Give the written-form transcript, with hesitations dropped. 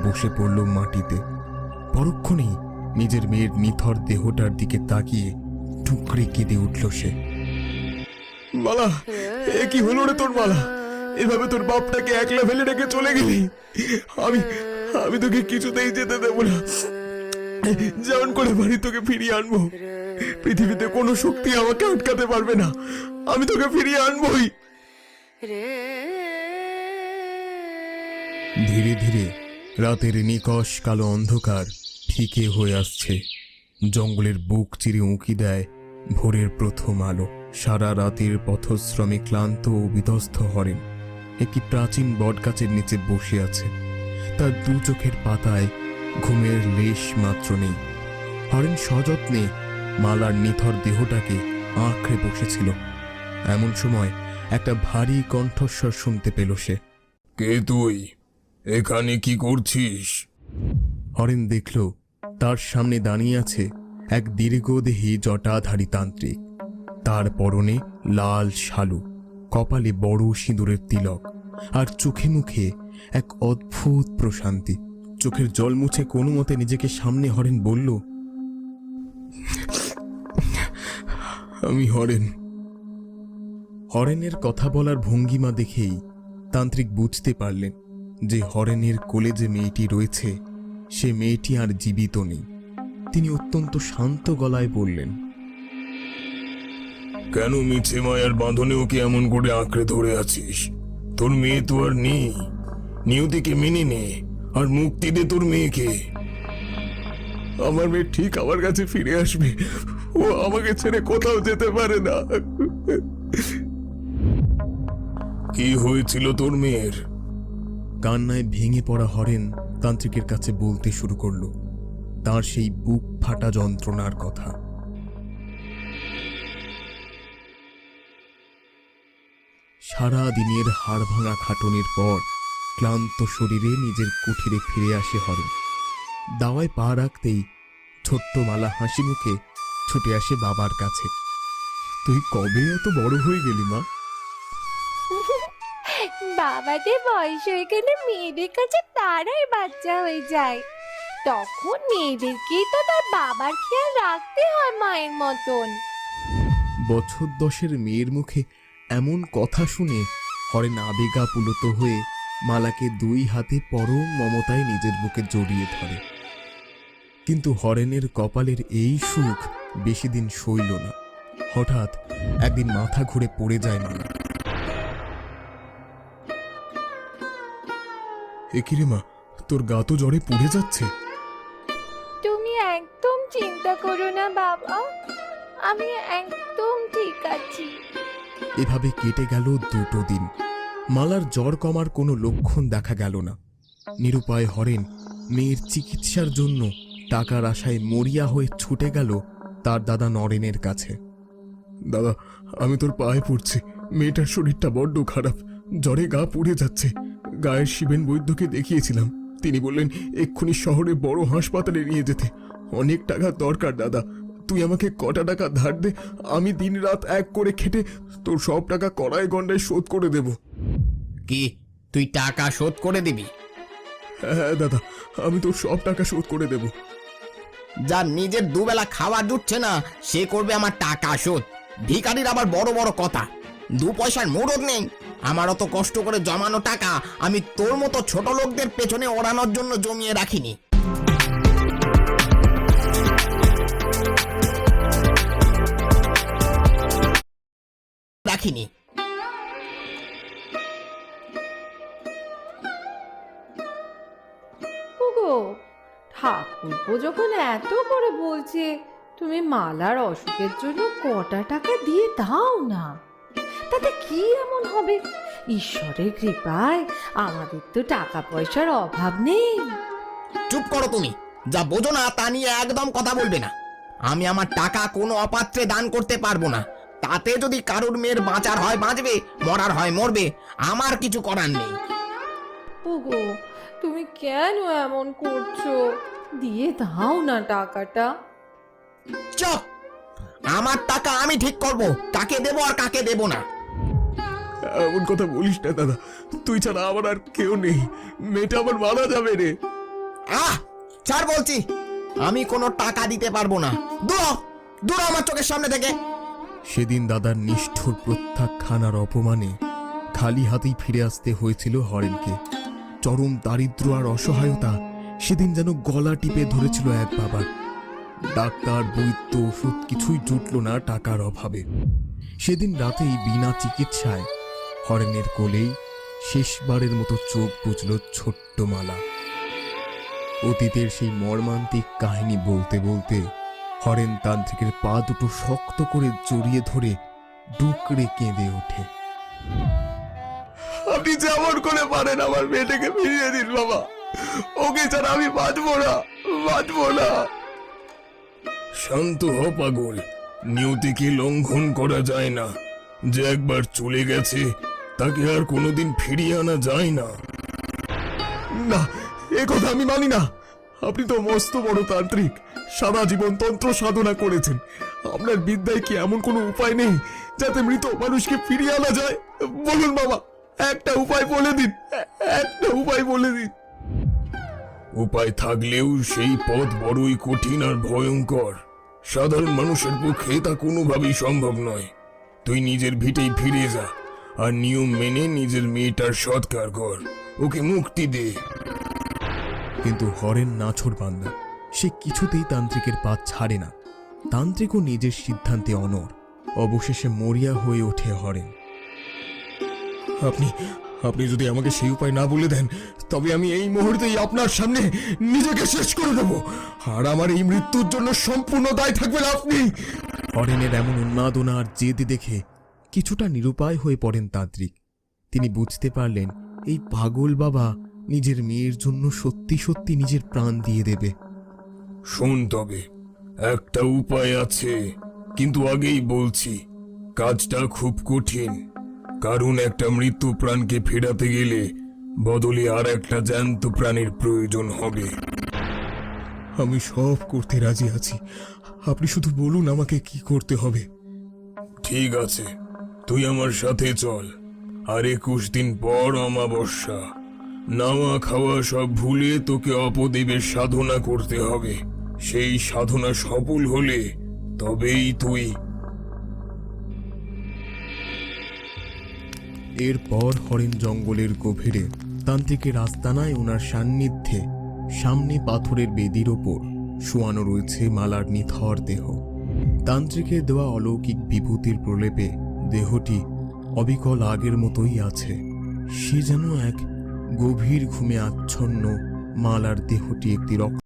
বসে পড়ল মাটিতে। পরক্ষণেই নিজের মেয়ের নিথর দেহটার দিকে তাকিয়ে টুকরে কেঁদে উঠল সে। মালা, এ কি হলো রে তোর মালা? এভাবে তোর বাপটাকে একলা ফেলে রেখে চলে গেলি। আমি আমি তোকে কিছুতেই যেতে দেব না। যেমন করে বাড়ি তোকে ফিরিয়ে আনবো। পৃথিবীতে কোনো শক্তি আমাকে আটকাতে পারবে না। আমি তোকে ফিরিয়ে আনবই। ধীরে ধীরে রাতের নিকষ কালো অন্ধকার ফিকে হয়ে আসছে। জঙ্গলের বুক চিরে উঁকি দেয় ভোরের প্রথম আলো। সারা রাতের পথশ্রমে ক্লান্ত ও বিধ্বস্ত হরেন একটি প্রাচীন বটগাছের নিচে বসে আছে। তার দু চোখের পাতায় ঘুমের লেশ মাত্র নেই। হরেন সযত্নে মালার নিথর দেহটাকে আঁকড়ে বসেছিল। এমন সময় একটা ভারী কণ্ঠস্বর শুনতে পেল সে। কে তুই? এখানে কি করছিস? হরেন দেখল তার সামনে দাঁড়িয়ে আছে এক দীর্ঘদেহী জটাধারী তান্ত্রিক। তার পরনে লাল শালু, কপালে বড় সিঁদুরের তিলক, আর চোখে মুখে এক অদ্ভুত প্রশান্তি। চোখের জল মুছে কোনো মতে নিজেকে সামনে হরেন বলল, আমি হরেন। হরেনের কথা বলার ভঙ্গিমা দেখেই তান্ত্রিক বুঝতে পারলেন যে হরেনের কোলে যে মেয়েটি রয়েছে সে মেয়েটি আর জীবিত নেই। তিনি অত্যন্ত শান্ত গলায় বললেন, কেন মিছে মায়ার বাঁধনে ওকে এমন করে আঁকড়ে ধরে আছিস? তোর মেয়ে তো আর নেই। নিয়তিকে মেনে নে আর মুক্তি দে তোর মেয়েকে। আমার মেয়ে ঠিক আমার কাছে ফিরে আসবে। ও আমাকে ছেড়ে কোথাও যেতে পারে না। কি হয়েছিল তোর মেয়ের? কান্নায় ভেঙে পড়া হরেন তান্ত্রিকের কাছে বলতে শুরু করল তার সেই বুক ফাটা যন্ত্রণার কথা। সারা দিনের হাড় ভাঙা খাটুনির পর ক্লান্ত শরীরে নিজের কুঠিরে ফিরে আসে হরেন। দাওয়ায় পা রাখতেই ছোট্ট মালা হাসি মুখে ছুটে আসে বাবার কাছে। তুই কবে এত বড় হয়ে গেলি মা? বাবাদের বয়স হয়ে গেলে মেয়েদের কাছে তারাই বাচ্চা হয়ে যায়। তখন মেয়েদেরকেই তো তার বাবার খেয়াল রাখতে হয় মায়ের মতন। বছর 10-এর মেয়ের মুখে এমন কথা শুনে হরেন আবেগাপুলত হয়ে মালাকে দুই হাতে পরম মমতায় নিজের বুকে জড়িয়ে ধরে। কিন্তু হরেনের কপালের এই সুখ বেশি দিন সইল না। হঠাৎ একদিন মাথা ঘুরে পড়ে যায় মালা। একিরে মা, তোর গা তো জ্বরে পুড়ে যাচ্ছে। তুমি একদম চিন্তা করো না বাবা, আমি একদম ঠিক আছি। এভাবে কেটে গেল 2 দিন। মালার জ্বর কমার কোনো লক্ষণ দেখা গেল না। নিরুপায় হরেন মেয়ের চিকিৎসার জন্য টাকার আশায় মরিয়া হয়ে ছুটে গেল তার দাদা নরেনের কাছে। দাদা, আমি তোর পায়ে পড়ছি। মেয়েটার শরীরটা বড্ড খারাপ, জ্বরে গা পুড়ে যাচ্ছে। গায়ের শিবেন বৈদ্যকে দেখিয়েছিলাম, তিনি বললেন এক্ষুনি শহরে বড় হাসপাতালে নিয়ে যেতে। অনেক টাকা দরকার দাদা, তুই আমাকে কটা টাকা ধার দে। আমি দিন রাত এক করে খেটে তোর সব টাকা কড়াই গন্ডায় শোধ করে দেব। কি, তুই টাকা শোধ করে দিবি? হ্যাঁ দাদা, আমি তোর সব টাকা শোধ করে দেব। যার নিজের দুবেলা খাওয়া জুটছে না সে করবে আমার টাকা শোধ? ভিখারির আবার বড় বড় কথা। 2 পয়সার মুরদ নেই। আমার অত কষ্ট করে জমানো টাকা আমি তোর মতো ছোট লোকদের পেছনে ওড়ানোর জন্য জমিয়ে রাখিনি। ওগো, ঠাকুরপো যখন এত করে বলছে তুমি মালার অসুখের জন্য কটা টাকা দিয়ে দাও না, তাতে কি এমন হবে? ঈশ্বরের কৃপায় আমাদের তো টাকা পয়সার অভাব নেই। চুপ করো তুমি, যা বোঝো না তা নিয়ে একদম কথা বলবে না। আমি আমার টাকা কোনো অপাত্রে দান করতে পারবো না। তাতে যদি কারুর মেয়ের বাঁচার হয় বাঁচবে, মরার হয় মরবে, আমার কিছু করার নেই। ওগো, তুমি কেন এমন করছো? দিয়ে দাও না টাকাটা। চুপ! আমার টাকা আমি ঠিক করব কাকে দেব আর কাকে দেব না। এমন কথা বলিস না দাদা, তুই ছাড়া আমার আর কেউ নেই। মেয়েটা আমার মারা যাবে রে। ছাড় বলছি, আমি কোনো টাকা দিতে পারবো না। দূর দূর আমার চোখের সামনে থেকে। সেদিন দাদার নিষ্ঠুর প্রত্যাখ্যানার অপমানে খালি হাতেই ফিরে আসতে হয়েছিল হরেনকে। চরম দারিদ্র আর অসহায়তা সেদিন যেন গলা টিপে ধরেছিল এক বাবার। ডাক্তার, বৈদ্য, ওষুধ কিছুই জুটল না টাকার অভাবে। সেদিন রাতেই বিনা চিকিৎসায় হরেনের কোলেই শেষবারের মতো চোখ বুঝল ছোট্ট মালা। অতীতের সেই মর্মান্তিক কাহিনী বলতে বলতে হরেন তান্ত্রিকের পা দুটো শক্ত করে জড়িয়ে ধরে ডুকরে কেঁদে ওঠে। আপনি যেমন করে পারেন আমার মেয়েটাকে ফিরিয়ে দিন বাবা, ওকে ছাড়া আমি বাঁচবো না। শান্ত হ পাগল, নিয়তিকে লঙ্ঘন করা যায় না। যে একবার চলে গেছে তাকে আর কোনোদিন ফিরিয়ে আনা যায় না। না, এ কথা আমি মানি না। আপনি তো মস্ত বড় তান্ত্রিক, সারা জীবন তন্ত্র সাধনা করেছেন। আপনার বিদ্যায় কি এমন কোনো উপায় নেই যাতে মৃত মানুষকে ফিরিয়ে আনা যায়? বলুন বাবা, একটা উপায় বলে দিন, উপায় থাকলেও সেই পথ বড়ই কঠিন আর ভয়ঙ্কর। সাধারণ মানুষের পক্ষে তা কোনোভাবেই সম্ভব নয়। তুই নিজের ভিটেই ফিরে যা আর নিয়ম মেনে নিজের মেয়েটার সৎকার কর, ওকে মুক্তি দে। কিন্তু হরেন নাছোড় বান্দা, সে কিছুতেই তান্ত্রিকের পা ছাড়ে না। তান্ত্রিকও নিজের সিদ্ধান্তে অনড়। অবশেষে মরিয়া হয়ে ওঠে হরেন। আপনি যদি আমাকে সেই উপায় না বলে দেন, তবে আমি এই মুহূর্তেই আপনার সামনে নিজেকে শেষ করে দেব, আর আমার এই মৃত্যুর জন্য সম্পূর্ণ দায় থাকবেন আপনি। হরেনের এমন উন্মাদনা আর জেদ দেখে কিছুটা নিরুপায় হয়ে পড়েন তান্ত্রিক। তিনি বুঝতে পারলেন এই পাগল বাবা নিজের মেয়ের জন্য সত্যি সত্যি নিজের প্রাণ দিয়ে দেবে। শোন, তবে একটা উপায় আছে, কিন্তু আগেই বলছি কাজটা খুব কঠিন। কারণ একটা মৃত্যু প্রাণকে ফেরাতে গেলে বদলে আর একটা জ্যান্ত প্রাণীর প্রয়োজন হবে। আমি সব করতে রাজি আছি, আপনি শুধু বলুন আমাকে কি করতে হবে। ঠিক আছে, তুই আমার সাথে চল। আর 21 দিন পর অমাবস্যা। নাওয়া খাওয়া সব ভুলে তোকে অপদেবের সাধনা করতে হবে। সেই সাধনা সফল হলে তবেই তুই। এরপর হরেন জঙ্গলের গভীরে তান্ত্রিকের আস্তানায় ওনার সান্নিধ্যে সামনে পাথরের বেদির ওপর শোয়ানো রয়েছে মালার নিথর দেহ। তান্ত্রিকের দেওয়া অলৌকিক বিভূতির প্রলেপে দেহটি অবিকল আগের মতোই আছে। সে যেন এক গভীর ঘুমে আচ্ছন্ন। মালার দেহটি একটি